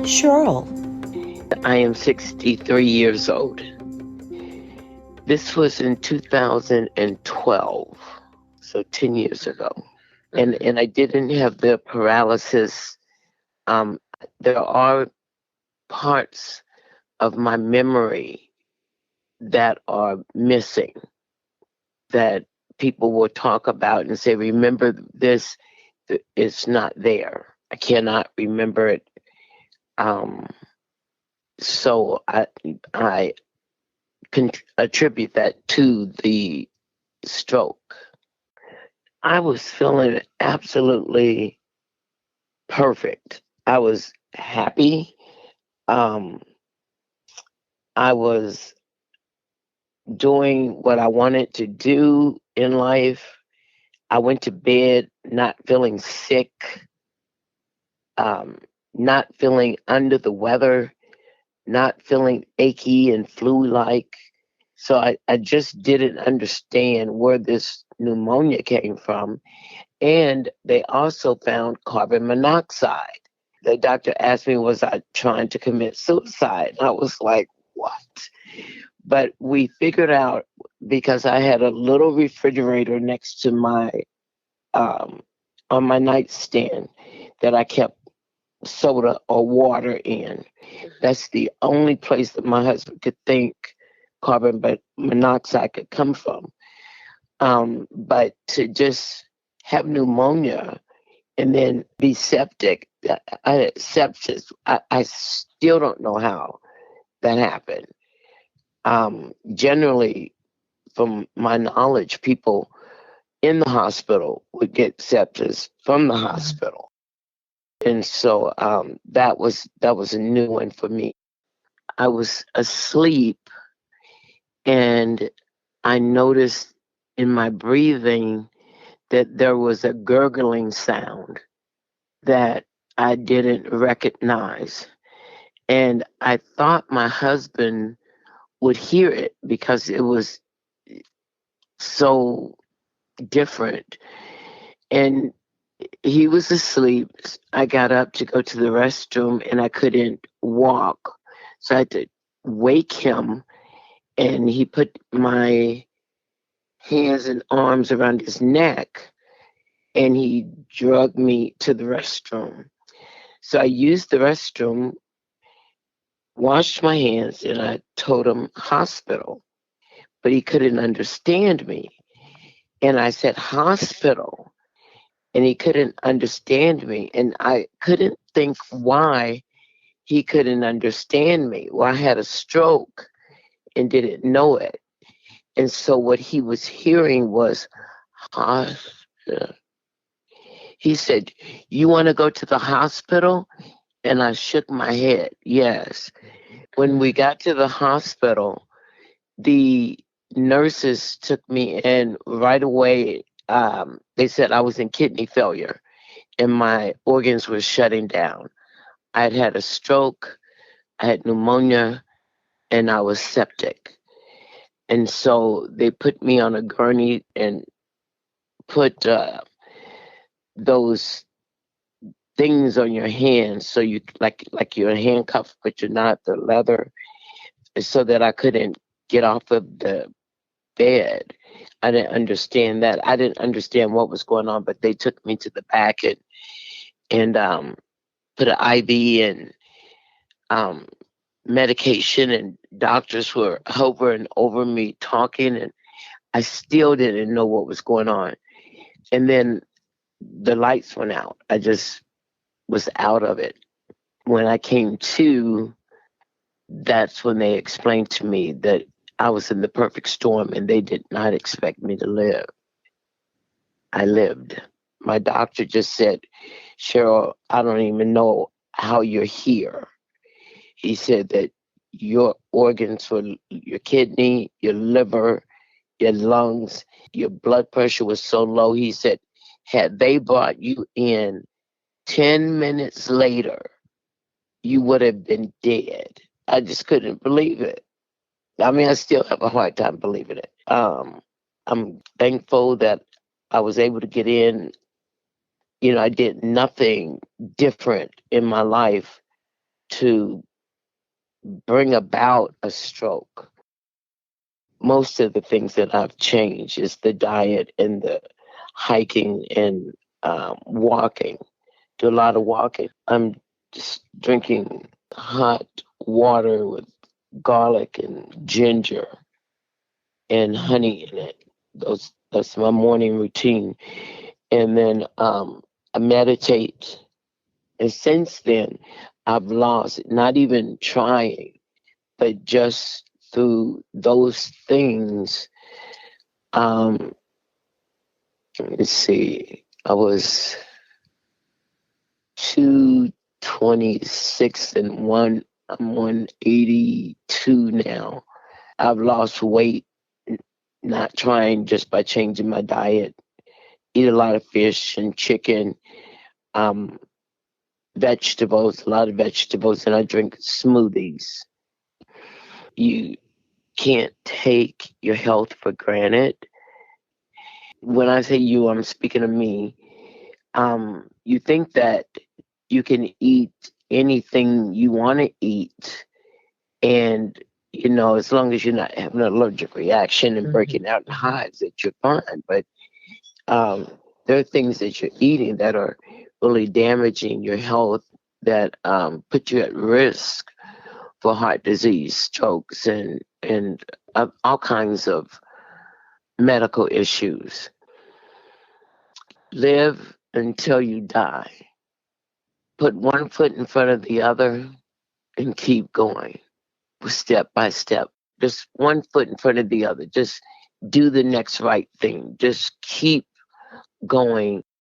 Cheryl. I am 63 years old. This was in 2012, so 10 years ago. And I didn't have the paralysis. Um, there are parts of my memory that are missing that people will talk about and say, remember this, it's not there. I cannot remember it. Um, so I attribute that to the stroke. I was feeling absolutely perfect. I was happy. Um, I was doing what I wanted to do in life. I went to bed not feeling sick, um, not feeling under the weather, not feeling achy and flu like. So I just didn't understand where this pneumonia came from. And they also found carbon monoxide. The doctor asked me, was I trying to commit suicide? I was like, what? But we figured out because I had a little refrigerator next to my, um, on my nightstand that I kept soda or water in. That's the only place that my husband could think carbon monoxide could come from. But to just have pneumonia and then be septic, I had sepsis. I still don't know how that happened. Generally, from my knowledge, people in the hospital would get sepsis from the hospital, and so that was a new one for me. I was asleep, and I noticed in my breathing that there was a gurgling sound that I didn't recognize. And I thought my husband would hear it because it was so different. And he was asleep. I got up to go to the restroom and I couldn't walk. So I had to wake him, and he put my hands and arms around his neck and he drugged me to the restroom. So I used the restroom, washed my hands, and I told him hospital, but he couldn't understand me. And I said hospital, and he couldn't understand me. And I couldn't think why he couldn't understand me. Well, I had a stroke and didn't know it. And so what he was hearing was hospital. He said, you want to go to the hospital? And I shook my head, yes. When we got to the hospital, the nurses took me in right away. They said I was in kidney failure and my organs were shutting down. I had had a stroke, I had pneumonia, and I was septic. And so they put me on a gurney and put those things on your hands so you like you're handcuffed, but you're not, the leather, so that I couldn't get off of the bed. I didn't understand that. I didn't understand what was going on, but they took me to the back and put an IV and um, medication, and doctors were hovering over me talking, and I still didn't know what was going on. And then the lights went out. I just was out of it. When I came to, that's when they explained to me that I was in the perfect storm and they did not expect me to live. I lived. My doctor just said, Cheryl, I don't even know how you're here. He said that your organs were your kidney, your liver, your lungs, your blood pressure was so low. He said, had they brought you in 10 minutes later, you would have been dead. I just couldn't believe it. I mean, I still have a hard time believing it. I'm thankful that I was able to get in. You know, I did nothing different in my life to bring about a stroke. Most of the things that I've changed is the diet and the hiking and walking. Do a lot of walking. I'm just drinking hot water with garlic and ginger and honey in it. That's my morning routine. And then I meditate. And since then, I've lost, not even trying, but just through those things. Um, let's see, I was 226 and I'm 182 now. I've lost weight, not trying, just by changing my diet. Eat a lot of fish and chicken, um, vegetables, a lot of vegetables, and I drink smoothies. You can't take your health for granted. When I say you, I'm speaking of me. You think that you can eat anything you want to eat, and as long as you're not having an allergic reaction and breaking out in hives, that you're fine. But there are things that you're eating that are really damaging your health, that put you at risk for heart disease, strokes, and all kinds of medical issues. Live until you die. Put one foot in front of the other and keep going, step by step. Just one foot in front of the other. Just do the next right thing. Just keep going